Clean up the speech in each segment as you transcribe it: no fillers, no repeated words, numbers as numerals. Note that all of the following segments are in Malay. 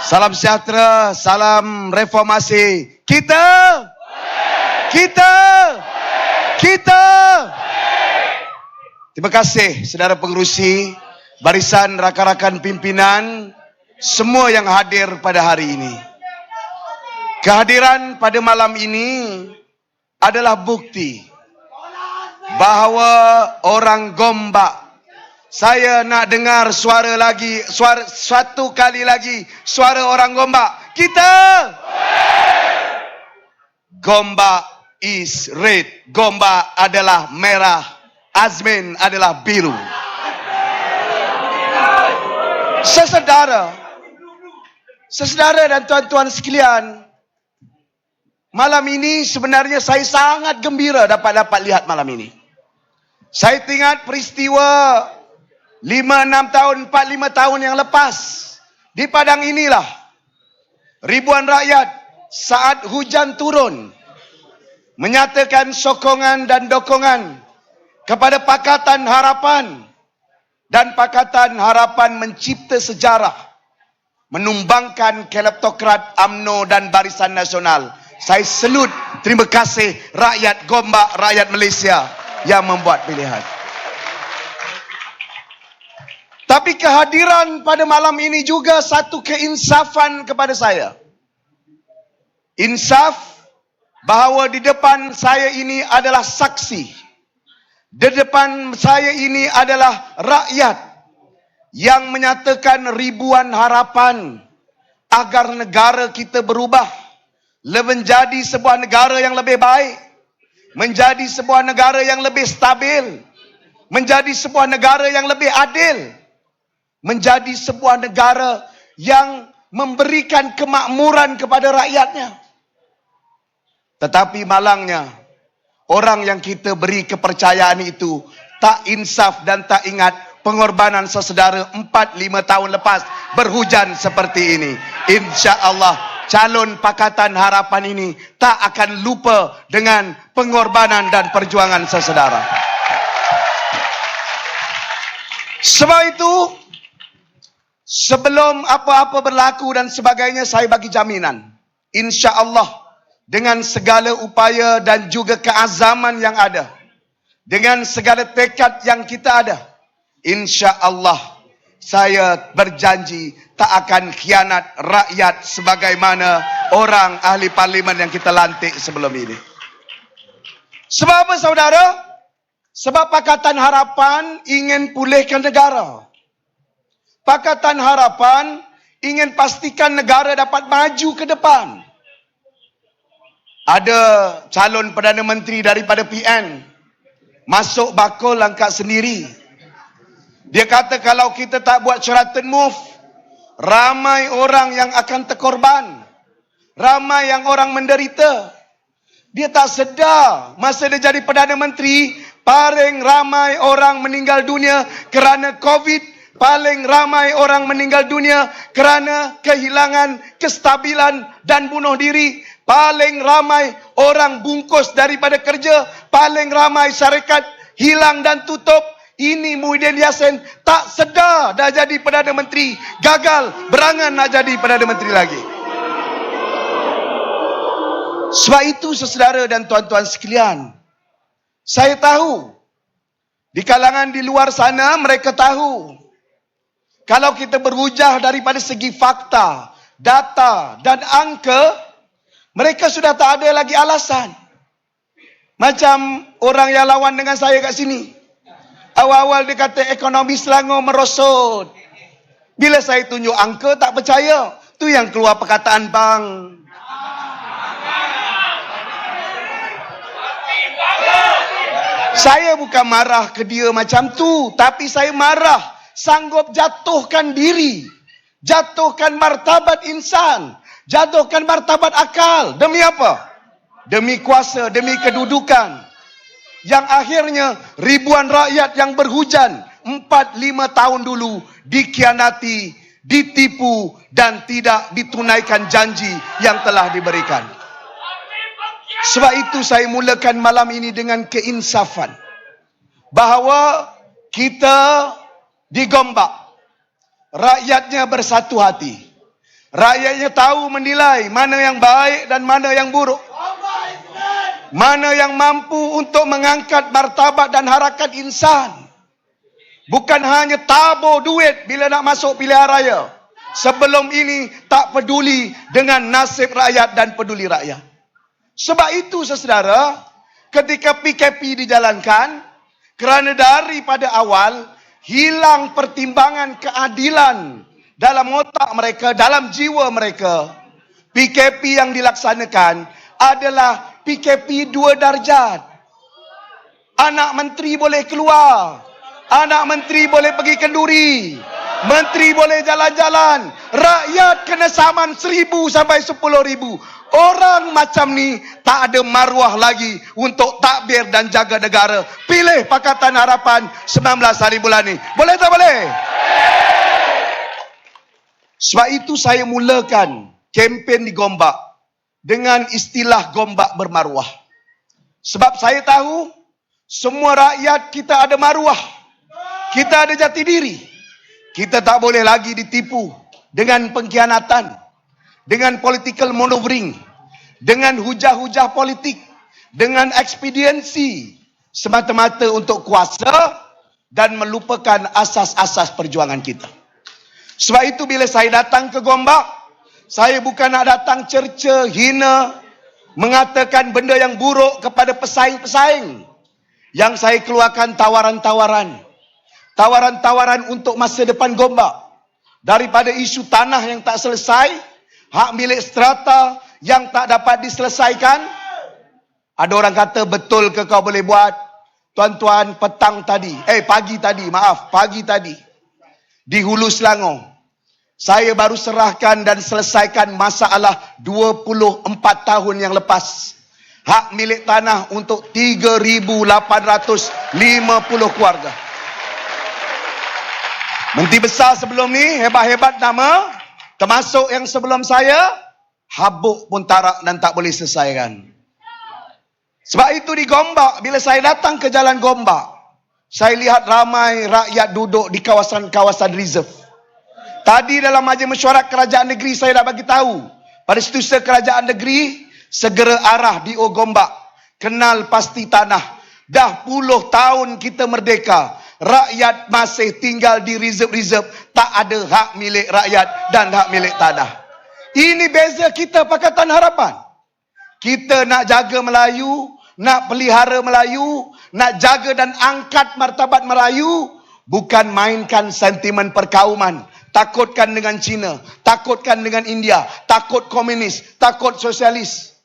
Salam sejahtera, salam reformasi. Kita. Terima kasih saudara pengerusi, barisan rakan-rakan pimpinan, semua yang hadir pada hari ini. Kehadiran pada malam ini adalah bukti bahawa orang Gombak, saya nak dengar satu kali lagi suara orang Gombak. Kita Gombak is red. Gombak adalah merah. Azmin adalah biru. Saudara dan tuan-tuan sekalian, malam ini sebenarnya saya sangat gembira dapat lihat malam ini. Saya ingat peristiwa 4-5 tahun yang lepas. Di padang inilah ribuan rakyat saat hujan turun menyatakan sokongan dan dokongan kepada Pakatan Harapan. Dan Pakatan Harapan mencipta sejarah, menumbangkan kleptokrat UMNO dan Barisan Nasional. Saya selut, terima kasih rakyat Gombak, rakyat Malaysia yang membuat pilihan. Tapi kehadiran pada malam ini juga satu keinsafan kepada saya. Insaf bahawa di depan saya ini adalah saksi. Di depan saya ini adalah rakyat yang menyatakan ribuan harapan agar negara kita berubah, menjadi sebuah negara yang lebih baik, menjadi sebuah negara yang lebih stabil, menjadi sebuah negara yang lebih adil, menjadi sebuah negara yang memberikan kemakmuran kepada rakyatnya. Tetapi malangnya, orang yang kita beri kepercayaan itu tak insaf dan tak ingat pengorbanan sesedara 4-5 tahun lepas berhujan seperti ini. InsyaAllah calon Pakatan Harapan ini tak akan lupa dengan pengorbanan dan perjuangan sesedara. Sebab itu, sebelum apa-apa berlaku dan sebagainya, saya bagi jaminan, insya-Allah dengan segala upaya dan juga keazaman yang ada, dengan segala tekad yang kita ada, insya-Allah saya berjanji tak akan khianat rakyat sebagaimana orang ahli parlimen yang kita lantik sebelum ini. Sebab apa saudara? Sebab Pakatan Harapan ingin pulihkan negara. Pakatan Harapan ingin pastikan negara dapat maju ke depan. Ada calon Perdana Menteri daripada PN masuk bakul angkat sendiri. Dia kata kalau kita tak buat Sheraton Move, ramai orang yang akan terkorban, ramai yang orang menderita. Dia tak sedar masa dia jadi Perdana Menteri, paling ramai orang meninggal dunia kerana COVID. Paling ramai orang meninggal dunia kerana kehilangan kestabilan dan bunuh diri. Paling ramai orang bungkus daripada kerja. Paling ramai syarikat hilang dan tutup. Ini Muhyiddin Yassin tak sedar dah jadi Perdana Menteri. Gagal, berangan nak jadi Perdana Menteri lagi. Sebab itu saudara dan tuan-tuan sekalian, saya tahu di kalangan di luar sana mereka tahu kalau kita berhujah daripada segi fakta, data dan angka, mereka sudah tak ada lagi alasan. Macam orang yang lawan dengan saya kat sini. Awal-awal dia kata ekonomi Selangor merosot. Bila saya tunjuk angka tak percaya. Tu yang keluar perkataan bang. Saya bukan marah ke dia macam tu, tapi saya marah sanggup jatuhkan diri, jatuhkan martabat insan, jatuhkan martabat akal. Demi apa? Demi kuasa, demi kedudukan. Yang akhirnya ribuan rakyat yang berhujan 4-5 tahun dulu dikhianati, ditipu dan tidak ditunaikan janji yang telah diberikan. Sebab itu saya mulakan malam ini dengan keinsafan bahawa kita di Gombak, rakyatnya bersatu hati. Rakyatnya tahu menilai mana yang baik dan mana yang buruk. Mana yang mampu untuk mengangkat martabat dan harakat insan. Bukan hanya tabur duit bila nak masuk pilihan raya. Sebelum ini tak peduli dengan nasib rakyat dan peduli rakyat. Sebab itu saudara, ketika PKP dijalankan, kerana daripada awal hilang pertimbangan keadilan dalam otak mereka, dalam jiwa mereka, PKP yang dilaksanakan adalah PKP 2 darjat. Anak menteri boleh keluar, anak menteri boleh pergi kenduri, menteri boleh jalan-jalan, rakyat kena saman 1,000 sampai 10,000. Orang macam ni tak ada maruah lagi untuk takbir dan jaga negara. Pilih Pakatan Harapan 19 hari bulan ni. Boleh tak boleh? Sebab itu saya mulakan kempen di Gombak dengan istilah Gombak bermaruah. Sebab saya tahu semua rakyat kita ada maruah. Kita ada jati diri. Kita tak boleh lagi ditipu dengan pengkhianatan, dengan political maneuvering, dengan hujah-hujah politik, dengan ekspediensi semata-mata untuk kuasa dan melupakan asas-asas perjuangan kita. Sebab itu bila saya datang ke Gombak, saya bukan nak datang cerca, hina, mengatakan benda yang buruk kepada pesaing-pesaing. Yang saya keluarkan tawaran-tawaran. Tawaran-tawaran untuk masa depan Gombak. Daripada isu tanah yang tak selesai, hak milik strata yang tak dapat diselesaikan. Ada orang kata, betul ke kau boleh buat? Tuan-tuan, pagi tadi, di Hulu Selangor, saya baru serahkan dan selesaikan masalah 24 tahun yang lepas. Hak milik tanah untuk 3,850 keluarga. Menteri besar sebelum ni, hebat-hebat nama, termasuk yang sebelum saya, habuk pun tarak dan tak boleh selesaikan. Sebab itu di Gombak, bila saya datang ke Jalan Gombak, saya lihat ramai rakyat duduk di kawasan-kawasan reserve. Tadi dalam majlis mesyuarat kerajaan negeri saya dah bagi tahu pada Setiausaha Kerajaan Negeri segera arah DO Gombak, kenal pasti tanah. Dah puluh tahun kita merdeka, rakyat masih tinggal di reserve-reserve, tak ada hak milik rakyat dan hak milik tanah. Ini beza kita Pakatan Harapan. Kita nak jaga Melayu, nak pelihara Melayu, nak jaga dan angkat martabat Melayu, bukan mainkan sentimen perkauman. Takutkan dengan Cina, takutkan dengan India, takut komunis, takut sosialis.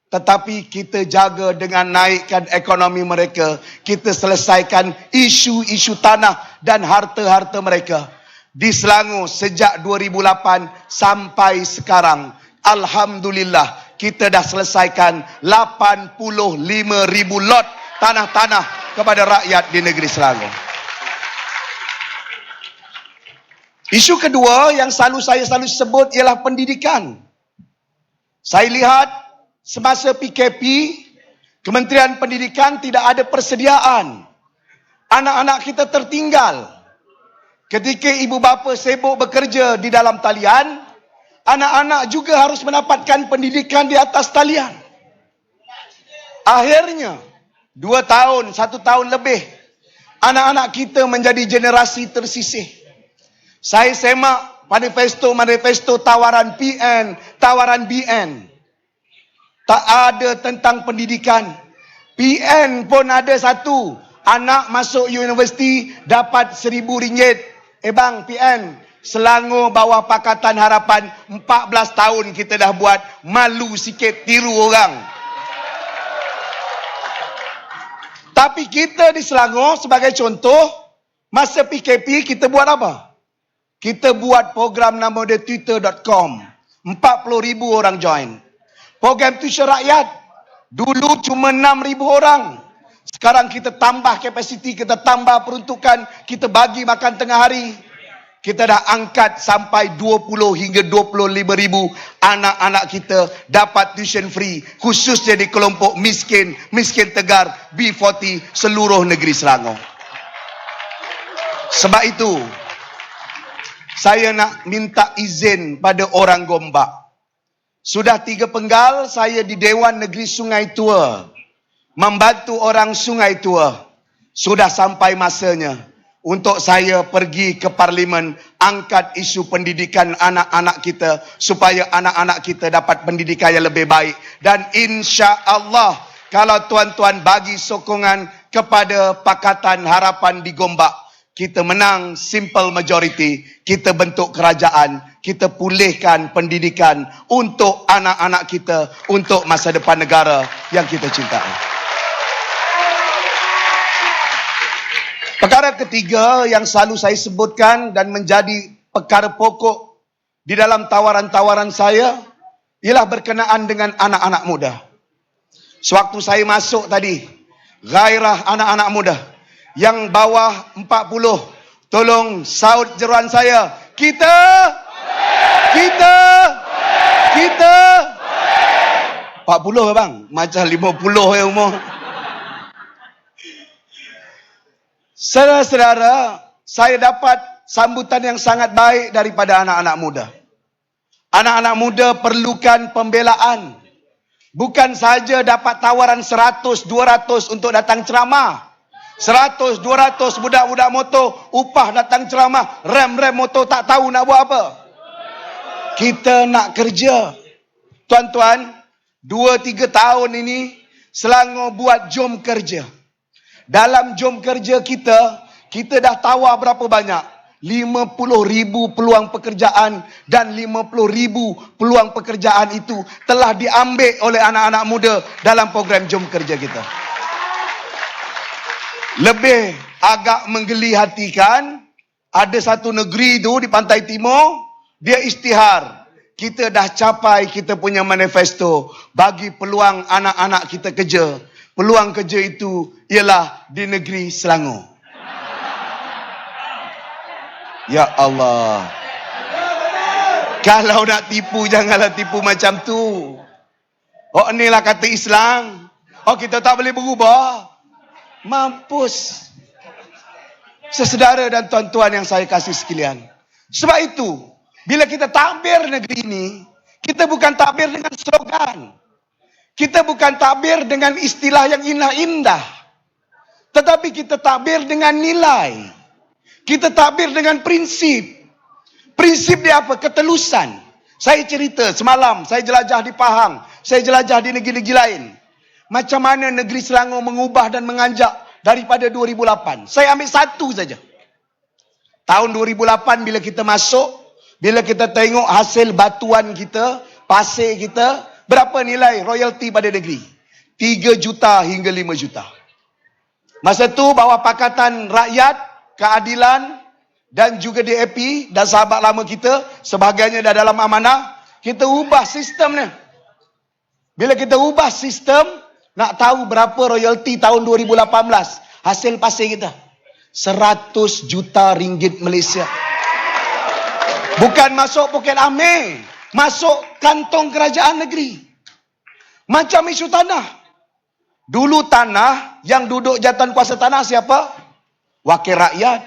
Tetapi kita jaga dengan naikkan ekonomi mereka. Kita selesaikan isu-isu tanah dan harta-harta mereka. Di Selangor sejak 2008 sampai sekarang, alhamdulillah, kita dah selesaikan 85,000 lot tanah-tanah kepada rakyat di negeri Selangor. Isu kedua yang saya selalu sebut ialah pendidikan. Saya lihat semasa PKP, Kementerian Pendidikan tidak ada persediaan. Anak-anak kita tertinggal. Ketika ibu bapa sibuk bekerja di dalam talian, anak-anak juga harus mendapatkan pendidikan di atas talian. Akhirnya, 2 tahun, 1 tahun lebih, anak-anak kita menjadi generasi tersisih. Saya semak manifesto tawaran PN, tawaran BN. Tak ada tentang pendidikan. PN pun ada satu. Anak masuk universiti dapat RM1,000. Bang, PN, Selangor bawah Pakatan Harapan 14 tahun kita dah buat. Malu sikit tiru orang. Tapi kita di Selangor sebagai contoh, masa PKP kita buat apa? Kita buat program nama dia twitter.com. 40,000 orang join. Program tuition rakyat. Dulu cuma 6,000 orang. Sekarang kita tambah kapasiti, kita tambah peruntukan, kita bagi makan tengah hari. Kita dah angkat sampai 20 hingga 25,000 anak-anak kita dapat tuition free. Khususnya di kelompok miskin, miskin tegar, B40 seluruh negeri Selangor. Sebab itu, saya nak minta izin pada orang Gombak. Sudah 3 penggal saya di Dewan Negeri Sungai Tua, membantu orang Sungai Tua. Sudah sampai masanya untuk saya pergi ke Parlimen, angkat isu pendidikan anak-anak kita, supaya anak-anak kita dapat pendidikan yang lebih baik. Dan insya Allah, kalau tuan-tuan bagi sokongan kepada Pakatan Harapan di Gombak, kita menang simple majority, kita bentuk kerajaan, kita pulihkan pendidikan untuk anak-anak kita, untuk masa depan negara yang kita cintai. Perkara ketiga yang selalu saya sebutkan dan menjadi perkara pokok di dalam tawaran-tawaran saya ialah berkenaan dengan anak-anak muda. Sewaktu saya masuk tadi, gairah anak-anak muda yang bawah 40, tolong saut jeruan saya. Kita 40 bang, macam 50 ya umur. Saudara-saudara, saya dapat sambutan yang sangat baik daripada anak-anak muda. Anak-anak muda perlukan pembelaan. Bukan saja dapat tawaran 100, 200 untuk datang ceramah. 100, 200 budak-budak motor upah datang ceramah. Rem motor tak tahu nak buat apa. Kita nak kerja. Tuan-tuan, 2-3 tahun ini Selangor buat jom kerja. Dalam jom kerja kita dah tawar berapa banyak? 50,000 peluang pekerjaan, dan 50,000 peluang pekerjaan itu telah diambil oleh anak-anak muda dalam program jom kerja kita. Lebih agak menggeli hati kan, ada satu negeri tu di pantai timur, dia isytihar. Kita dah capai kita punya manifesto, bagi peluang anak-anak kita kerja. Peluang kerja itu ialah di negeri Selangor. Ya Allah. Kalau nak tipu, janganlah tipu macam tu. Oh, inilah kata Islam. Oh, kita tak boleh berubah. Mampus. Sesaudara dan tuan-tuan yang saya kasih sekalian. Sebab itu, bila kita takbir negeri ini, kita bukan takbir dengan slogan. Kita bukan takbir dengan istilah yang indah-indah. Tetapi kita takbir dengan nilai. Kita takbir dengan prinsip. Prinsip dia apa? Ketelusan. Saya cerita semalam, saya jelajah di Pahang. Saya jelajah di negeri-negeri lain. Macam mana negeri Selangor mengubah dan menganjak daripada 2008. Saya ambil satu saja. Tahun 2008 bila kita masuk, bila kita tengok hasil batuan kita, pasir kita, berapa nilai royalti pada negeri? 3 juta hingga 5 juta. Masa tu bawah Pakatan Rakyat, Keadilan dan juga DAP dan sahabat lama kita, sebahagiannya dah dalam amanah, kita ubah sistemnya. Bila kita ubah sistem, nak tahu berapa royalti tahun 2018? Hasil pasir kita 100 juta ringgit Malaysia. Bukan masuk poket Amir, masuk kantong kerajaan negeri. Macam isu tanah. Dulu tanah yang duduk jawatan kuasa tanah siapa? Wakil rakyat,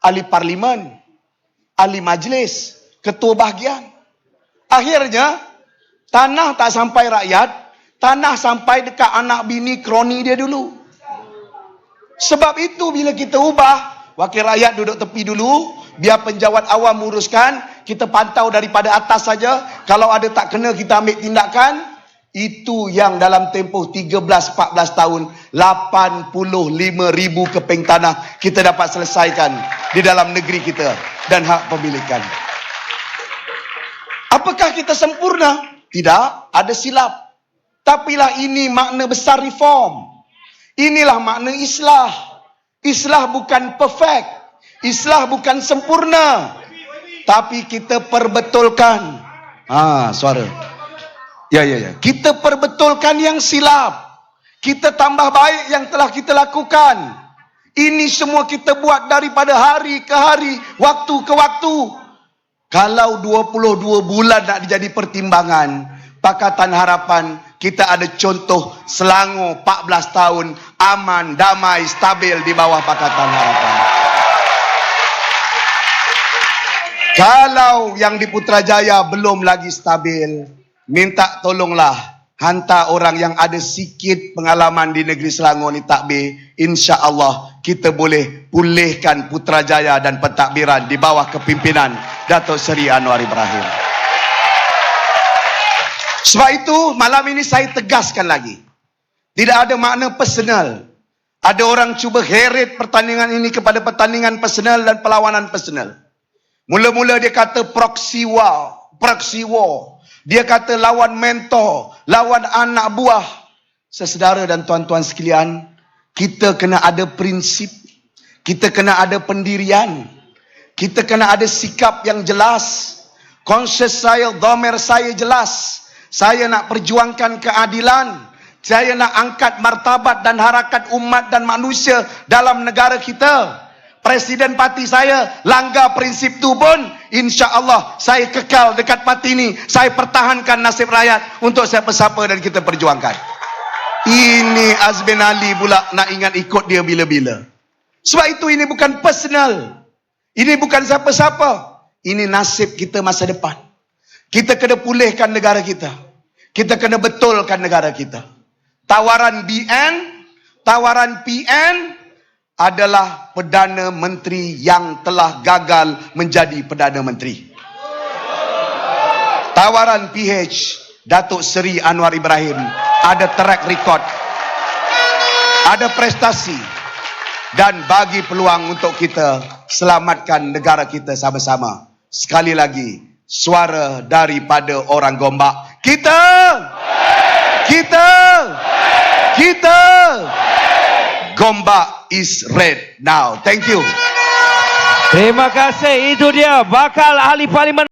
ahli parlimen, ahli majlis, ketua bahagian. Akhirnya tanah tak sampai rakyat, tanah sampai dekat anak bini kroni dia dulu. Sebab itu bila kita ubah, wakil rakyat duduk tepi dulu, biar penjawat awam uruskan, kita pantau daripada atas saja. Kalau ada tak kena, kita ambil tindakan. Itu yang dalam tempoh 13-14 tahun, 85,000 keping tanah kita dapat selesaikan di dalam negeri kita dan hak pemilikan. Apakah kita sempurna? Tidak, ada silap. Tapilah ini makna besar reform. Inilah makna islah. Islah bukan perfect. Islah bukan sempurna. Tapi kita perbetulkan. Suara. Ya. Kita perbetulkan yang silap. Kita tambah baik yang telah kita lakukan. Ini semua kita buat daripada hari ke hari, waktu ke waktu. Kalau 22 bulan nak dijadi pertimbangan, Pakatan Harapan, kita ada contoh Selangor 14 tahun, aman, damai, stabil di bawah Pakatan Harapan. Kalau yang di Putrajaya belum lagi stabil, minta tolonglah hantar orang yang ada sikit pengalaman di negeri Selangor ni takbir. InsyaAllah kita boleh pulihkan Putrajaya dan pentadbiran di bawah kepimpinan Datuk Seri Anwar Ibrahim. Sebab itu malam ini saya tegaskan lagi, tidak ada makna personal. Ada orang cuba heret pertandingan ini kepada pertandingan personal dan perlawanan personal. Mula-mula dia kata proxy war. Dia kata lawan mentor, lawan anak buah. Saudara dan tuan-tuan sekalian, kita kena ada prinsip, kita kena ada pendirian, kita kena ada sikap yang jelas. Konsep saya, dhamir saya jelas. Saya nak perjuangkan keadilan. Saya nak angkat martabat dan harakat umat dan manusia dalam negara kita. Presiden parti saya langgar prinsip tu pun, insya-Allah saya kekal dekat parti ni. Saya pertahankan nasib rakyat untuk siapa-siapa dan kita perjuangkan. Ini Azmin Ali pula nak ingat ikut dia bila-bila. Sebab itu ini bukan personal. Ini bukan siapa-siapa. Ini nasib kita masa depan. Kita kena pulihkan negara kita. Kita kena betulkan negara kita. Tawaran BN, tawaran PN adalah Perdana Menteri yang telah gagal menjadi Perdana Menteri. Tawaran PH, Datuk Seri Anwar Ibrahim, ada track record, ada prestasi dan bagi peluang untuk kita selamatkan negara kita sama-sama. Sekali lagi, suara daripada orang Gombak. Kita Gombak is red now. Thank you. Terima kasih. Itu dia bakal ahli parlimen